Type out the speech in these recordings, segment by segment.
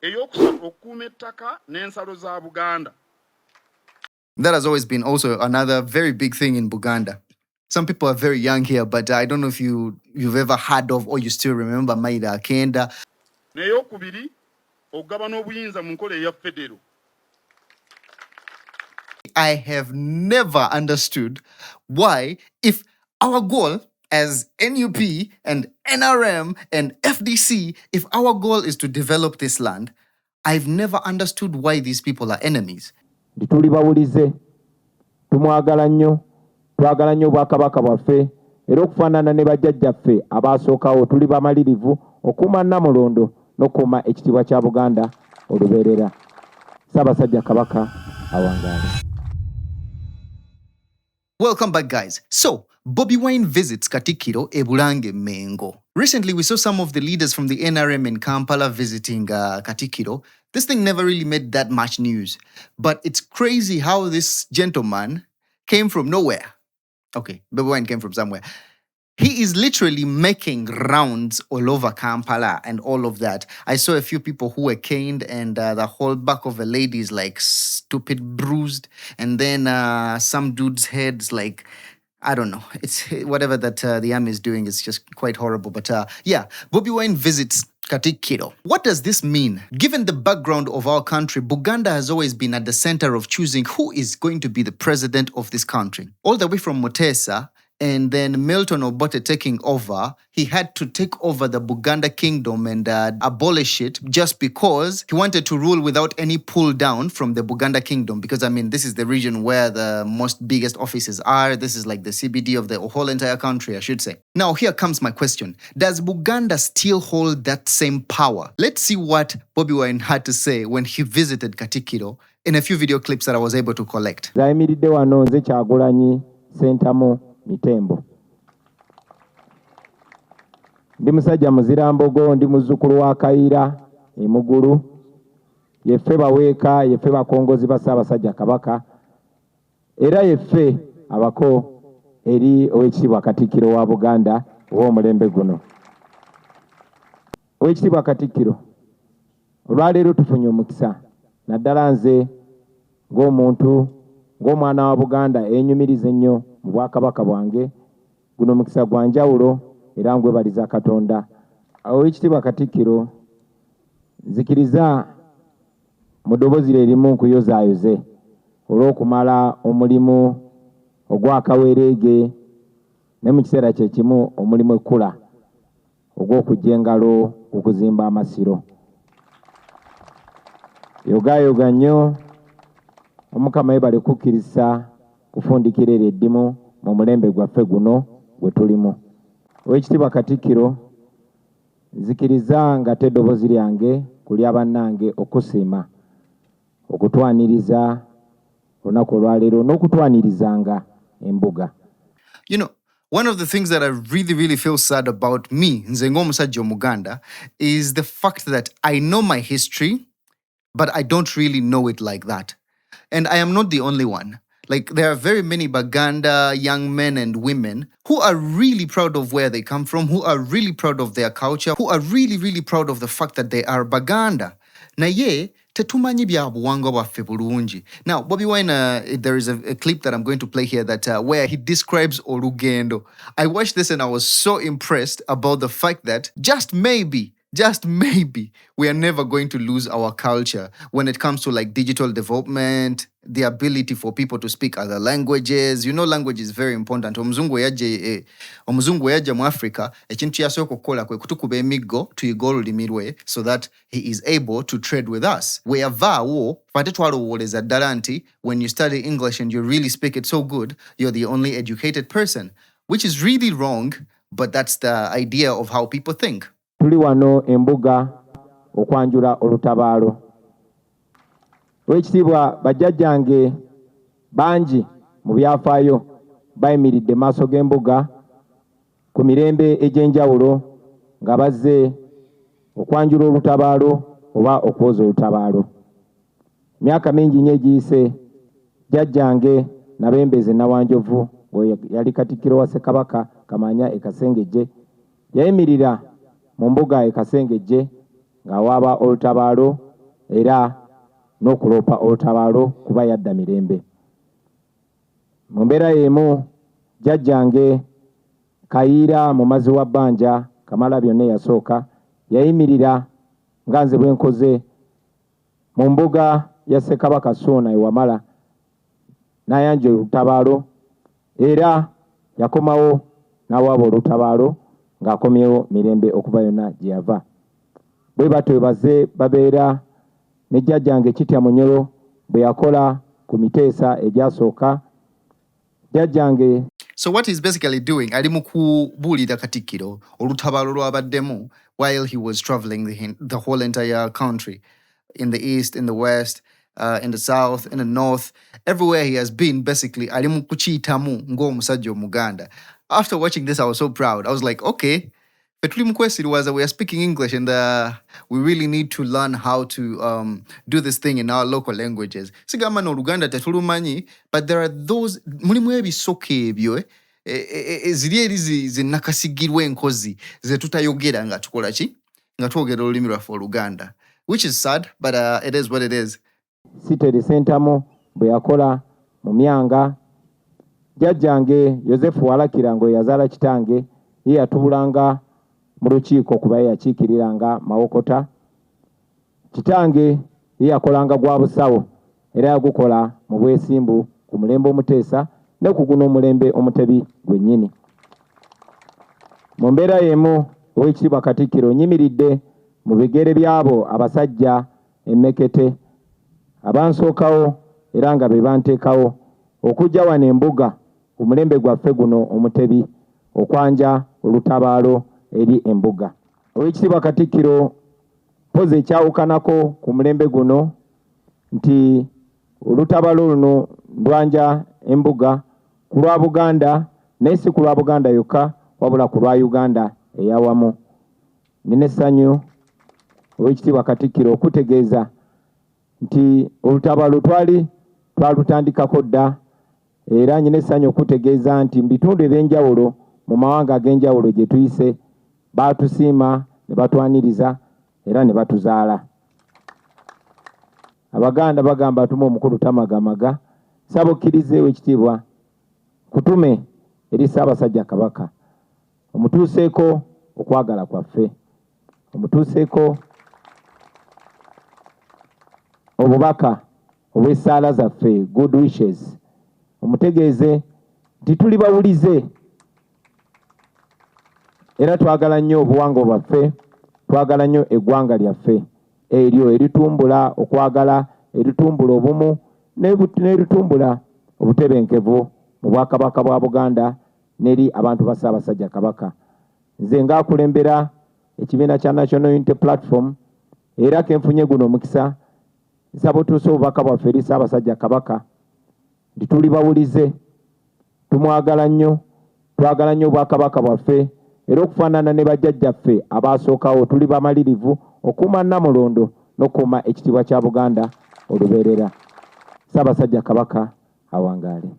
Eyokusatu okuuma ettaka n'ensalo za Buganda. That has always been also another very big thing in Buganda. Some people are very young here, but I don't know if you've ever heard of or you still remember Maida Kenda. N'eyokubiri okugaba n'obuyinza mu nkola eya Federal. I have never understood why, if our goal as NUP and NRM and FDC, if our goal is to develop this land, I've never understood why these people are enemies. Tuli bawulize tumwagala nnyo twagala nnyo Bwakabaka bwaffe era okufaanana ne bajjajjaffe abaasookawo tuli bamalirivu okuuma Namulondo n'okuuma ekitiibwa kya Buganda olubeerera. Ssaabasajja Kabaka awangaale. Welcome back, guys. So, Bobbi Wine visits Katikkiro, Ebulange, Mengo. Recently, we saw some of the leaders from the NRM in Kampala visiting Katikkiro. This thing never really made that much news. But it's crazy how this gentleman came from nowhere. Okay, Bobbi Wine came from somewhere. He is literally making rounds all over Kampala and all of that. I saw a few people who were caned and the whole back of a lady is like stupid bruised. And then some dude's head's like, I don't know. It's whatever that the army is doing is just quite horrible. But yeah, Bobbi Wine visits Katikkiro. What does this mean? Given the background of our country, Buganda has always been at the center of choosing who is going to be the president of this country. All the way from Mutesa, and then Milton Obote taking over, he had to take over the Buganda kingdom and abolish it just because he wanted to rule without any pull down from the Buganda kingdom. Because, I mean, this is the region where the most biggest offices are. This is like the CBD of the whole entire country, I should say. Now, here comes my question. Does Buganda still hold that same power? Let's see what Bobbi Wine had to say when he visited Katikkiro in a few video clips that I was able to collect. Mitembo. Ndi musajja muzirambogo ndi muzzukulu wa Kayira emugulu yeffe baweeka yeffe bakongozi ba Ssaabasajja Kabaka era yeffe abako eri ow'ekitiibwa Katikkiro wa Buganda ow'omulembe guno. Ow'ekitiibwa Katikkiro olwaleero tufunye omukisa naddala nze ng'omuntu ng'omwana wa Buganda enyumiriza ennyo mu Bwakabaka bwange guno mukisa gwa njawulo era ngwebaliza Katonda. Ow'ekitiibwa Katikkiro nzikiriza mu ddoboozi lye erimu nkuyozaayoze olw'okumala omulimu ogw'akaweereege ne mu kiseera kye kimu omulimu ekkula ogw'okujja engalo okuzimba amasiro. Yogayoga nnyo Omukama yebale kukkiriza kufundikira eddimu mu mulembe gwaffe guno gwe tulimu. Ow'ekitiibwa Katikkiro nzikiriza nga teddoboozi lyange kulya bannange okusiima okutwaniriza olunaku olwaleero n'okutwanirizanga embuga. You know, one of the things that I really feel sad about me, nze ng'omusajja Omuganda, is the fact that I know my history, but I don't really know it like that. And I am not the only one. Like, there are very many Baganda young men and women who are really proud of where they come from, who are really proud of their culture, who are really proud of the fact that they are Baganda. Naye, tetumanyi bya buwangwa bwaffe bulungi. Now, Bobbi Wine, there is a clip that I'm going to play here that where he describes Olugendo. I watched this and I was so impressed about the fact that just maybe, we are never going to lose our culture when it comes to like digital development, the ability for people to speak other languages. You know, language is very important. Omuzungu yajja mu Africa, ekintu kyasooka okukola kwe kutukuba emiggo tuyiga olulimi lwe so that he is able to trade with us. Weyavaawo fate twalowooleza ddala nti when you study English and you really speak it so good, you're the only educated person, which is really wrong, but that's the idea of how people think. Tuli wano embuga okwanjula olutabaalo. Ow'ekitiibwa bajjajjange bangi mu byafaayo bayimiridde maaso g'embuga ku mirembe egy'enjawulo nga bazze okwanjula olutabaalo oba okwoza olutabaalo. Myaka mingi nnyo egiyise jjajjange Nabembeze Nawanjovu yali Katikkiro wa Ssekabaka Kamanya e Kasengejje yayimirira mu mbuga e Kasengejje nga waaba olutabaalo era n'okuloopa olutabaalo kuba yadda mirembe. Mu mbeera y'emu jjajjange Kayiira Mumazi wa Bbanja Kamalabyonna eyasooka yayimirira nga nze bwe nkoze mu mbuga ya Ssekabaka Ssuuna ewamala n'ayanja olutabaalo era yakomawo n'awaaba olutabaalo ng'akomyewo mirembe okuva yonna gye yava. Bwe batyo baze babeera ne jjajjange Kitya Munyoro bwe yakola ku miteesa egyasooka. Jjajjange So what he's basically doing, ali mu kubuulira Katikkiro olutabaalo lwabaddemu while he was traveling the whole entire country, in the east, in the west, in the south, in the north, everywhere he has been, basically, ali mu kukiyitamu ng'omusajja Omuganda. After watching this, I was so proud. I was like, okay, we are speaking English and we really need to learn how to do this thing in our local languages. Sigamba no Luganda tetulumanyi, but there are those mulimu ebisoko ebyo ziri eri zinakasigirwa enkozi zetutayogera nga tukola ki nga twogera olulimi lwaffe Oluganda, which is sad, but it is what it is. City Centre bwe yakola mu myanga. Jjajjange Yosefu Walakirango yazaala kitange ye yatuulanga mu lukiiko kuba yakiikiriranga Mawokota. Kitange ye yakolanga gwa busawo era yagukola mu bwesimbu ku mulembe omuteesa ne ku guno omulembe omutebi gwennyini. Mu mbeera y'emu Oweekitiibwa Katikkiro nyimiridde mu bigere byabo abasajja emmekete abansookawo era nga be banteekawo okujja wano embuga ku mulembe gwaffe guno omutebi okwanja olutabaalo eri embuga. Oweekitiibwa Katikkiro pozi ekyawukanako ku mulembe guno nti olutabaalo luno ndwanja embuga ku lwa Buganda, naye si ku lwa Buganda yokka wabula ku lwa Uganda eyawamu. Nina essanyu Oweekitiibwa Katikkiro okutegeeza nti olutabaalo twalutandikako dda era nyina essanyu okutegeeza nti mu bitundu eby'enjawulo mu mawanga ag'enjawulo gye tuyise baatusiima ne batwaniriza era ne batuzaala. Abaganda bagamba atuma omukulu tamagamaga. Sabukkirize Oweekitiibwa kutume eri Ssaabasajja Kabaka omutuuseeko okwagala kwaffe, omutuuseeko obubaka obw'essaala zaffe, good wishes, omutegeeze nti tuli bawulize era twagala nnyo obuwangwa bwaffe, twagala nnyo eggwanga lyaffe eryo eritumbula okwagala, eritumbula obumu n'eritumbula obutebenkevu mu Bwakabaka bwa Buganda n'eri abantu ba Ssaabasajja Kabaka. Nze ng'akulembera ekibiina kya National Unity Platform era kenfunye guno omukisa nsaba otuuse obubaka bwaffe eri Ssaabasajja Kabaka nti tuli bawulize, tumwagala nnyo, twagala nnyo Obwakabaka bwaffe era okufaanana ne bajjajjaffe abaasookawo tuli bamalirivu okuuma Namulondo n'okuuma ekitiibwa kya Buganda olubeerera. Ssaabasajja Kabaka awangaale.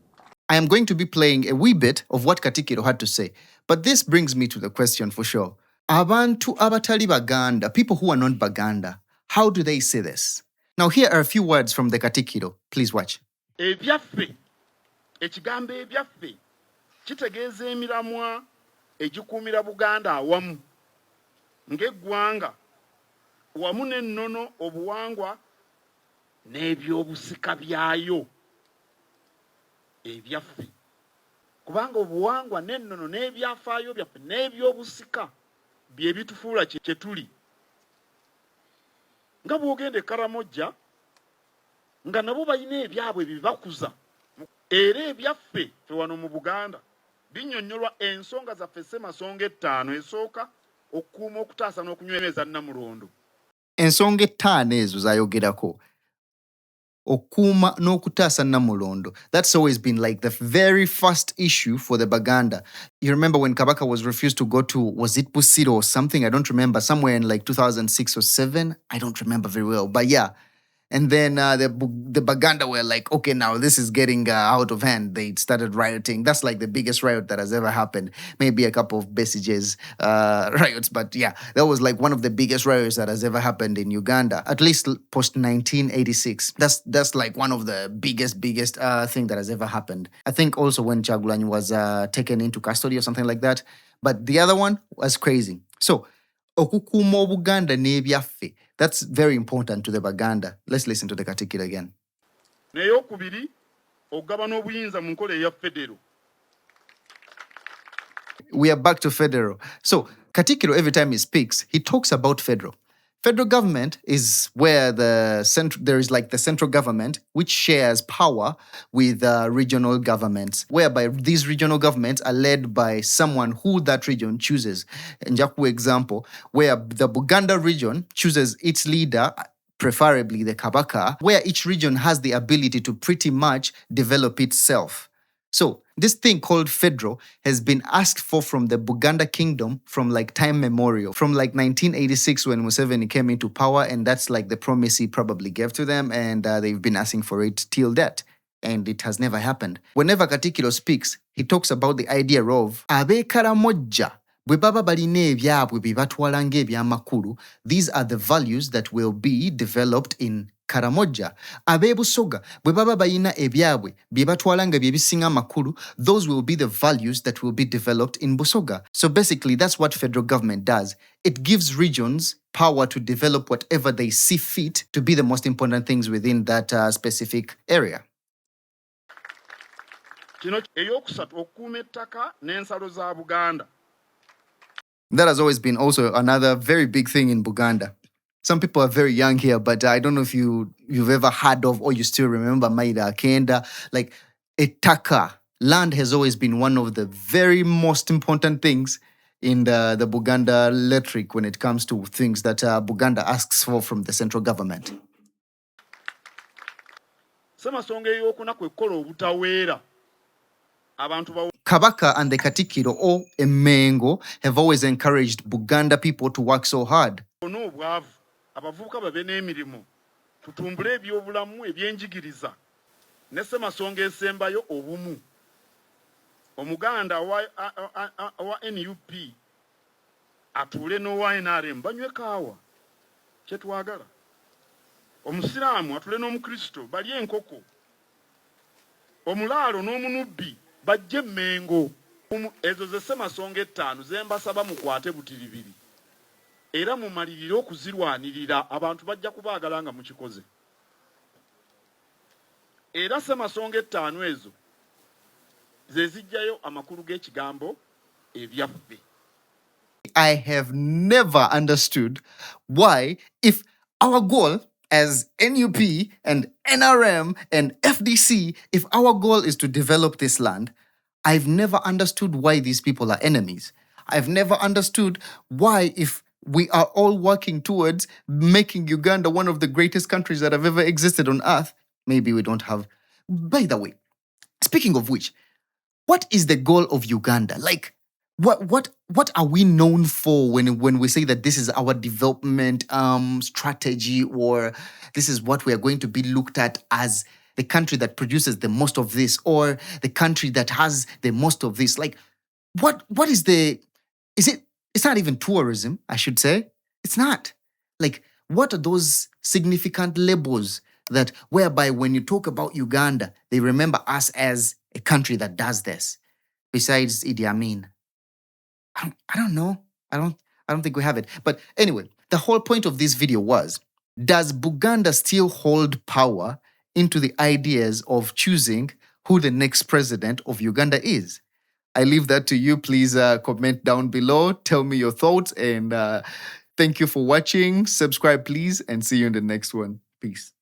I am going to be playing a wee bit of what Katikkiro had to say, but this brings me to the question for sure. Abantu abatali Baganda, people who are not Baganda, how do they say this? Now here are a few words from the Katikkiro. Please watch. Ebyaffe, ekigambo ebyaffe kitegeeza emiramwa egikuumira Buganda awamu ng'eggwanga wamu n'ennono, obuwangwa n'ebyobusika byayo. Ebyaffe kubanga obuwangwa n'ennono n'ebyafaayo byaffe n'ebyobusika bye bitufuula kye tuli. Nga bw'ogenda e Karamojja nga nabo balina ebyabwe bibakuza era ebyaffe ffe wano mu Buganda binnyonnyolwa ensonga zaffe ssemasonga 5 esooka okukuuma, okutaasa n'okunyweza Namulondo. Ensonga 5 ezo zayogerako. Okuuma n'okutaasa Namulondo. That's always been like the very first issue for the Baganda. You remember when Kabaka was refused to go to, was it Busiro or something? I don't remember. Somewhere in like 2006 or 7. I don't remember very well. But yeah, And then the Baganda were like, okay, now this is getting out of hand. They started rioting. That's like the biggest riot that has ever happened. Maybe a couple of Besiges riots, but yeah, that was like one of the biggest riots that has ever happened in Uganda, at least post 1986. That's like one of the biggest thing that has ever happened. I think also when Chagulanyi was taken into custody or something like that. But the other one was crazy. So, okukuuma Obuganda n'ebyaffe. That's very important to the Baganda. Let's listen to the Katikilo again. N'eyokubiri ogaba n'obuyinza mu nkola eya federo. We are back to federal. So Katikiro, every time he speaks, he talks about federal. Federal government is where there is like the central government, which shares power with regional governments, whereby these regional governments are led by someone who that region chooses. Njaku example, where the Buganda region chooses its leader, preferably the Kabaka, where each region has the ability to pretty much develop itself. So this thing called federal has been asked for from the Buganda kingdom from like time memorial, from like 1986 when Museveni came into power, and that's like the promise he probably gave to them, and they've been asking for it till that. And it has never happened. Whenever Katikilo speaks, he talks about the idea of Abekaramoja. These are the values that will be developed in Karamoja. Abebusoga, bwe baba bayina ebyabwe bye batwalanga bye bisinga makulu, those will be the values that will be developed in Busoga. So basically, that's what federal government does. It gives regions power to develop whatever they see fit to be the most important things within that specific area. Kino eyokusatu okukuuma ettaka n'ensalo za Buganda. That has always been also another very big thing in Buganda. Some people are very young here, but I don't know if you've ever heard of or you still remember Maida Kenda. Like Etaka, land has always been one of the very most important things in the Buganda rhetoric when it comes to things that Buganda asks for from the central government. Ssemasonga ey'okuna kwe kukola obutaweera. Kabaka and the Katikiro or Emengo have always encouraged Buganda people to work so hard. Abavubuka babe n'emirimu tutumbule ebyobulamu ebyenjigiriza ne Ssemasonga esembayo obumu. Omuganda wa NUP atuule n'owa NRM banywe kaawa kyetwagala. Omusiraamu atuule n'omukristo balye enkoko. Omulaalo n'omunubbi bajje Mmengo. Ezo ze Ssemasonga ettaano ze mbasaba mukwate butiribiri. Era mumalirire okuzirwanirira abantu bajja kubaagala nga mukikoze. Era Ssemasonga ettaano ezo ze zijjayo amakulu g'ekigambo ebyaffe. I have never understood why, if our goal as NUP and NRM and FDC, if our goal is to develop this land, I've never understood why these people are enemies. I've never understood why, if we are all working towards making Uganda one of the greatest countries that have ever existed on earth, maybe we don't have. By the way, speaking of which, what is the goal of Uganda? Like, what are we known for when we say that this is our development strategy, or this is what we are going to be looked at as the country that produces the most of this, or the country that has the most of this? Like, what is it's not even tourism, I should say. It's not. Like, what are those significant labels that whereby when you talk about Uganda, they remember us as a country that does this, besides Idi Amin? I don't know. I don't think we have it. But anyway, the whole point of this video was, does Buganda still hold power into the ideas of choosing who the next president of Uganda is? I leave that to you. Please comment down below. Tell me your thoughts. And thank you for watching. Subscribe, please. And see you in the next one. Peace.